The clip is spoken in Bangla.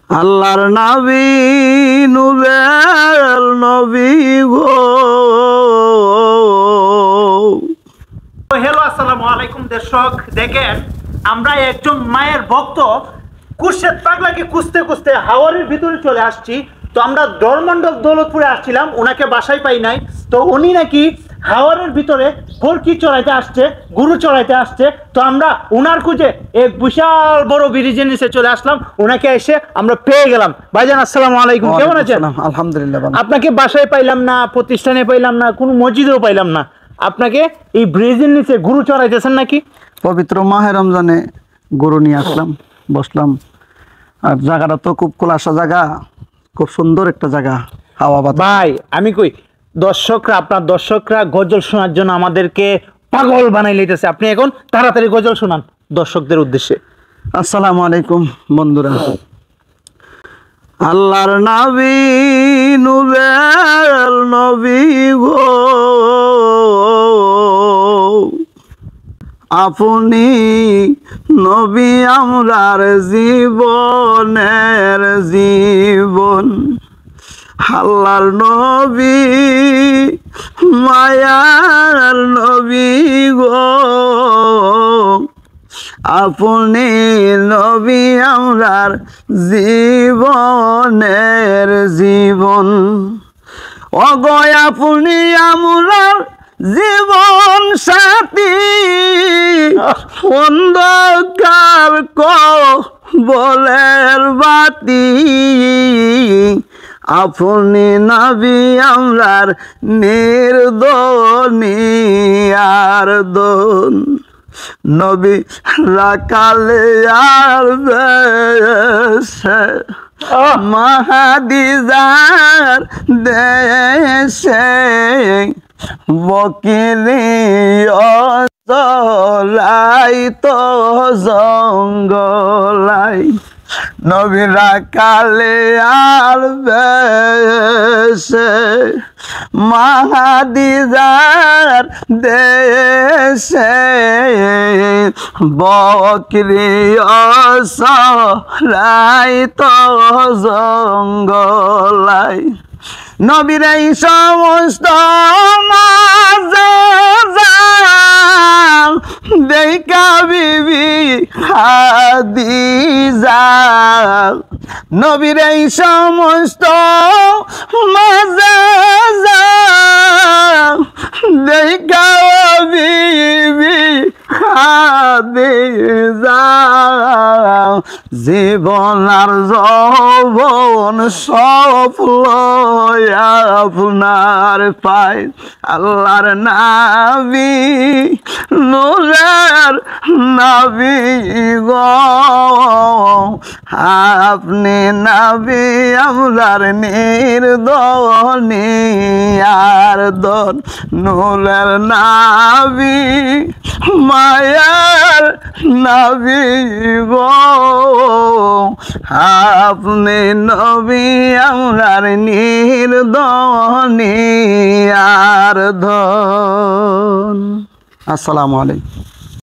আল্লাহর নবী নূরের নবী গো। হ্যালো, আসসালামু আলাইকুম দর্শক। দেখেন, আমরা একজন মায়ের ভক্ত কুরশেদ পাগলাকে খুঁজতে খুঁজতে হাওয়ারের ভিতরে চলে আসছি। তো আমরা ডরমন্ডল দৌলতপুরে আসছিলাম, ওনাকে বাসায় পাই নাই। তো উনি নাকি হাওয়ারের ভিতরে ফরকি চড়াইতে আসছে, গুরু চড়াইতে আসছে। তো আমরা ওনার খুঁজে এক বিশাল বড় ব্রিজের নিচে চলে আসলাম, ওনাকে এসে আমরা পেয়ে গেলাম। ভাইজান আসসালামু আলাইকুম, কেমন আছেন? আলহামদুলিল্লাহ। আপনাকে বাসায় পাইলাম না, প্রতিষ্ঠানে পাইলাম না, কোনো মসজিদেও পাইলাম না। আপনাকে এই ব্রিজের নিচে গুরু চড়াইতেছেন নাকি? পবিত্র মাহে রমজানে গরু নিয়ে আসলাম, বসলাম। আর জায়গাটা তো খুব খোলাসা জায়গা, খুব সুন্দর একটা জায়গা, হাওয়া বাতাস। ভাই আমি কই, আপনার দর্শকরা গজল শোনার জন্য আমাদেরকে পাগল বানাই লইতেছে। আপনি এখন তাড়াতাড়ি গজল শোনান দর্শকদের উদ্দেশ্যে। আসসালামু আলাইকুম বন্ধুরা। আল্লাহর নবী নূরের নবী গো, আপনি নবী আমরার জীবনের জীবন। আল্লাহর নবী মায়ার নবী গো, আপনি নবী আমরার জীবনের জীবন। অগয় আপনি আমরার জীবন সাথী, অন্ধকার কবরের বাতি। আপনি নবী আমরার নির্দনী আর দন। নবী রাকালে আর বেশে মাহাদিজার দেশে বকিলি অলাই তো জঙ্গলাই। নবী রাকালে আর বেশে মাহাদিজার দেশে বকরি অসলাই তো জঙ্গলাই। নবীর এই সমস্ত দেখা বিবি খাদিজা। নবীর এই সমস্ত মাজা দেখা বিবি খাদিজা। জীবন আর যৌবন সব আপনার পায়। আল্লাহর নবী নূরের নবী গো, আপনি নবী আমরার নির্দনী আর দন। নূরের নবী মায়ার নবী গো, আপনি নবী আমরার নির্দনী আর ধন। আসসালামু আলাইকুম।